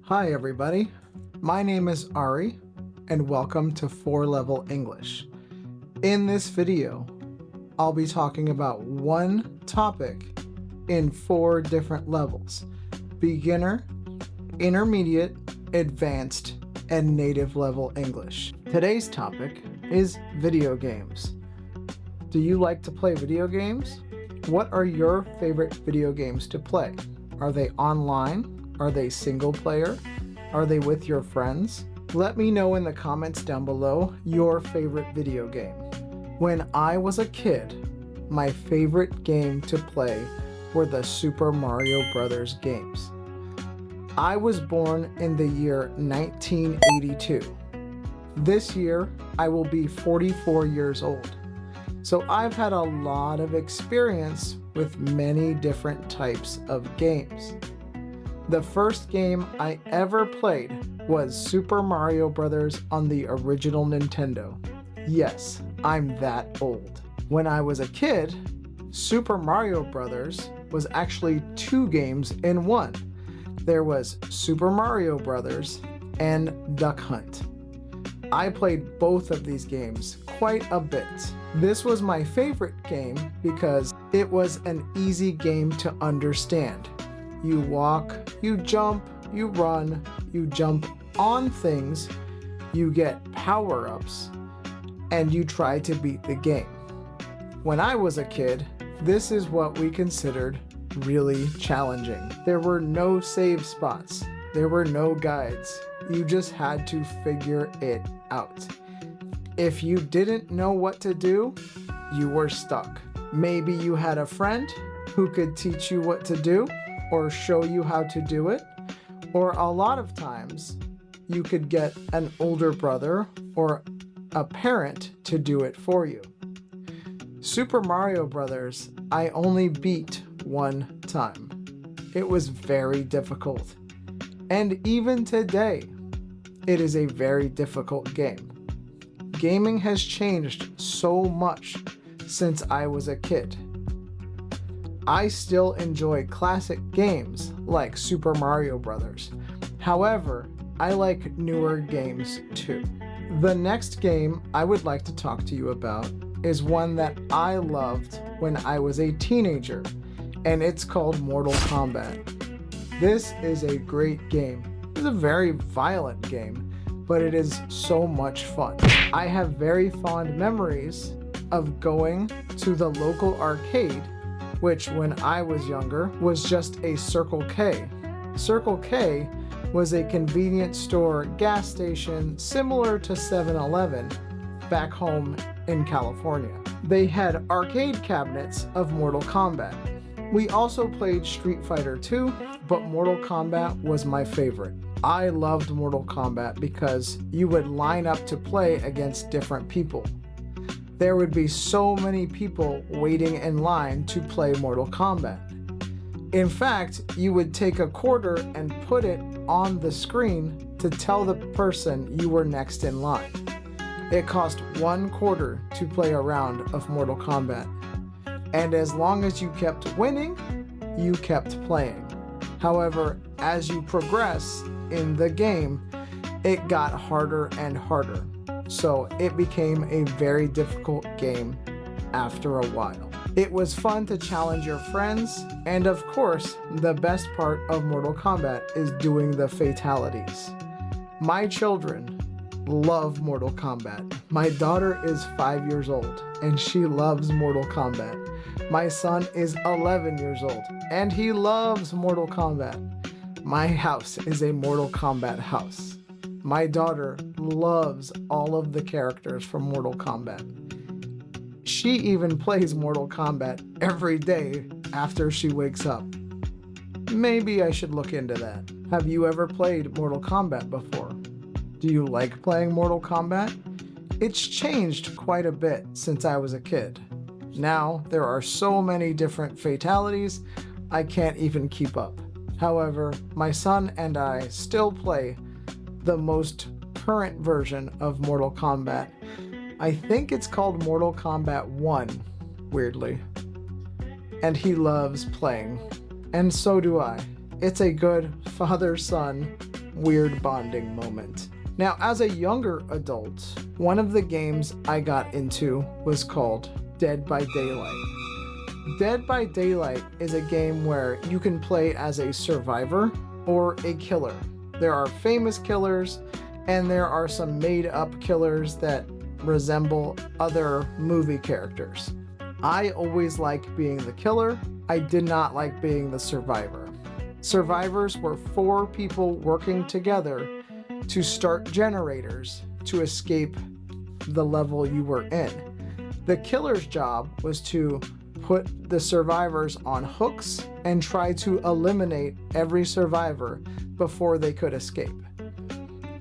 Hi everybody, my name is Ari and welcome to 4-Level English. In this video, I'll be talking about one topic in 4 different levels: beginner, intermediate, advanced, and native level English. Today's topic is video games. Do you like to play video games? What are your favorite video games to play? Are they online? Are they single player? Are they with your friends? Let me know in the comments down below your favorite video game. When I was a kid, my favorite game to play were the Super Mario Brothers games. I was born in the year 1982. This year, I will be 44 years old. So I've had a lot of experience with many different types of games. The first game I ever played was Super Mario Brothers on the original Nintendo. Yes, I'm that old. When I was a kid, Super Mario Brothers was actually 2 games in one. There was Super Mario Brothers and Duck Hunt. I played both of these games quite a bit. This was my favorite game because it was an easy game to understand. You walk, you jump, you run, you jump on things, you get power-ups, and you try to beat the game. When I was a kid, this is what we considered really challenging. There were no save spots. There were no guides. You just had to figure it out. If you didn't know what to do, you were stuck. Maybe you had a friend who could teach you what to do or show you how to do it, or a lot of times you could get an older brother or a parent to do it for you. Super Mario Brothers, I only beat one time. It was very difficult. And even today, it is a very difficult game. Gaming has changed so much since I was a kid. I still enjoy classic games like Super Mario Brothers. However, I like newer games too. The next game I would like to talk to you about is one that I loved when I was a teenager, and it's called Mortal Kombat. This is a great game. It's a very violent game, but it is so much fun. I have very fond memories of going to the local arcade, which when I was younger was just a Circle K. Circle K was a convenience store gas station similar to 7-Eleven back home in California. They had arcade cabinets of Mortal Kombat. We also played Street Fighter 2, but Mortal Kombat was my favorite. I loved Mortal Kombat because you would line up to play against different people. There would be so many people waiting in line to play Mortal Kombat. In fact, you would take a quarter and put it on the screen to tell the person you were next in line. It cost 1 quarter to play a round of Mortal Kombat. And as long as you kept winning, you kept playing. However, as you progress in the game, it got harder and harder. So it became a very difficult game after a while. It was fun to challenge your friends, and of course, the best part of Mortal Kombat is doing the fatalities. My children love Mortal Kombat. My daughter is 5 years old, and she loves Mortal Kombat. My son is 11 years old, and he loves Mortal Kombat. My house is a Mortal Kombat house. My daughter loves all of the characters from Mortal Kombat. She even plays Mortal Kombat every day after she wakes up. Maybe I should look into that. Have you ever played Mortal Kombat before? Do you like playing Mortal Kombat? It's changed quite a bit since I was a kid. Now there are so many different fatalities, I can't even keep up. However, my son and I still play the most current version of Mortal Kombat. I think it's called Mortal Kombat 1, weirdly. And he loves playing. And so do I. it's a good father-son weird bonding moment. Now, as a younger adult, one of the games I got into was called Dead by Daylight. Dead by Daylight is a game where you can play as a survivor or a killer. There are famous killers and there are some made-up killers that resemble other movie characters. I always liked being the killer. I did not like being the survivor. Survivors were 4 people working together to start generators to escape the level you were in. The killer's job was to put the survivors on hooks and try to eliminate every survivor before they could escape.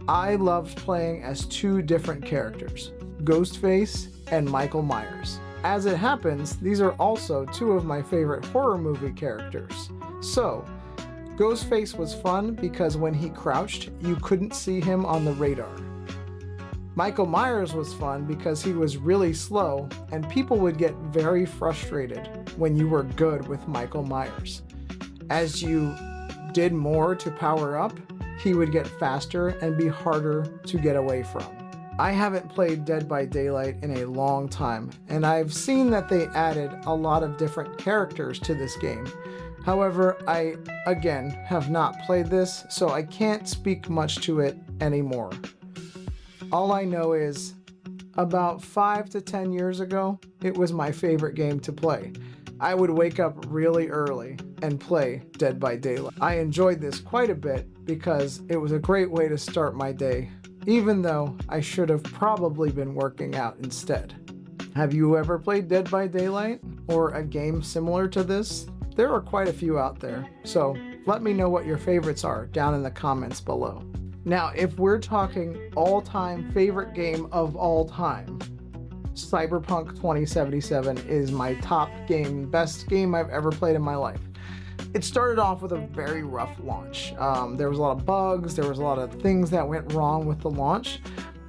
I loved playing as 2 different characters, Ghostface and Michael Myers. As it happens, these are also 2 of my favorite horror movie characters. So, Ghostface was fun because when he crouched, you couldn't see him on the radar. Michael Myers was fun because he was really slow and people would get very frustrated when you were good with Michael Myers. As you did more to power up, he would get faster and be harder to get away from. I haven't played Dead by Daylight in a long time, and I've seen that they added a lot of different characters to this game. However, I, again, have not played this, so I can't speak much to it anymore. All I know is, about 5 to 10 years ago, it was my favorite game to play. I would wake up really early and play Dead by Daylight. I enjoyed this quite a bit because it was a great way to start my day, even though I should have probably been working out instead. Have you ever played Dead by Daylight or a game similar to this? There are quite a few out there, so let me know what your favorites are down in the comments below. Now, if we're talking all-time favorite game of all time, Cyberpunk 2077 is my top game, best game I've ever played in my life. It started off with a very rough launch. There was a lot of bugs, there was a lot of things that went wrong with the launch.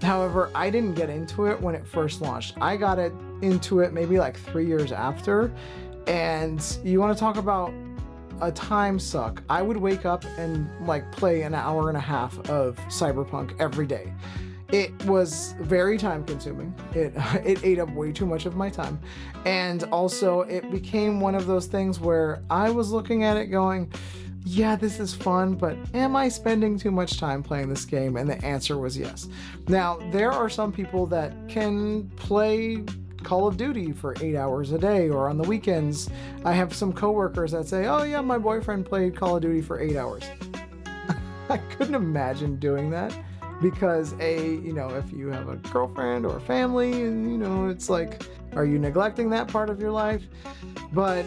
However, I didn't get into it when it first launched. I got into it maybe like 3 years after, and you want to talk about a time suck. I would wake up and like play an hour and a half of Cyberpunk every day. It was very time consuming. It ate up way too much of my time. And also it became one of those things where I was looking at it going, yeah, this is fun, but am I spending too much time playing this game? And the answer was yes. Now, there are some people that can play Call of Duty for 8 hours a day or on the weekends. I have some coworkers that say, oh yeah, my boyfriend played Call of Duty for 8 hours. I couldn't imagine doing that because if you have a girlfriend or a family and it's like, are you neglecting that part of your life? But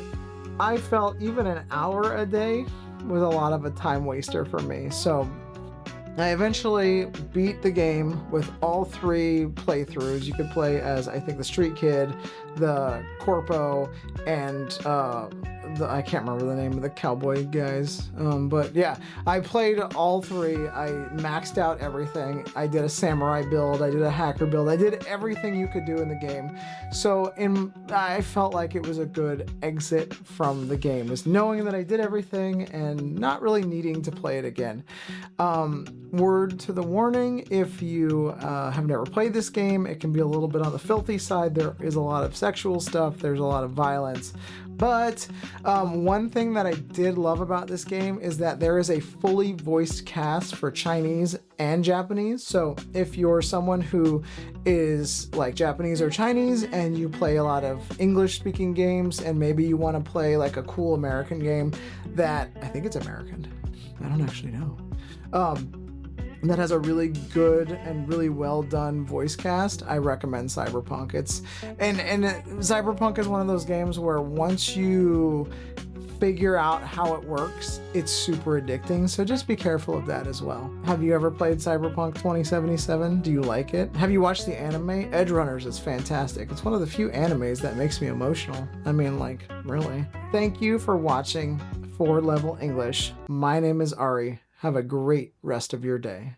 I felt even an hour a day was a lot of a time waster for me. So I eventually beat the game with all 3 playthroughs. You could play as, I think, the Street Kid, the Corpo, and I can't remember the name of the cowboy guys. But yeah, I played all 3. I maxed out everything. I did a samurai build. I did a hacker build. I did everything you could do in the game. So I felt like it was a good exit from the game, was knowing that I did everything and not really needing to play it again. Word to the warning, if you have never played this game, it can be a little bit on the filthy side. There is a lot of sexual stuff. There's a lot of violence. But one thing that I did love about this game is that there is a fully voiced cast for Chinese and Japanese. So if you're someone who is like Japanese or Chinese and you play a lot of English speaking games and maybe you want to play like a cool American game that, I think it's American, I don't actually know, that has a really good and really well done voice cast, I recommend Cyberpunk. Cyberpunk is one of those games where once you figure out how it works, it's super addicting, so just be careful of that as well. Have you ever played Cyberpunk 2077? Do you like it? Have you watched the anime? Edgerunners is fantastic. It's one of the few animes that makes me emotional. I mean, like, really. Thank you for watching 4 Level English. My name is Ari. Have a great rest of your day.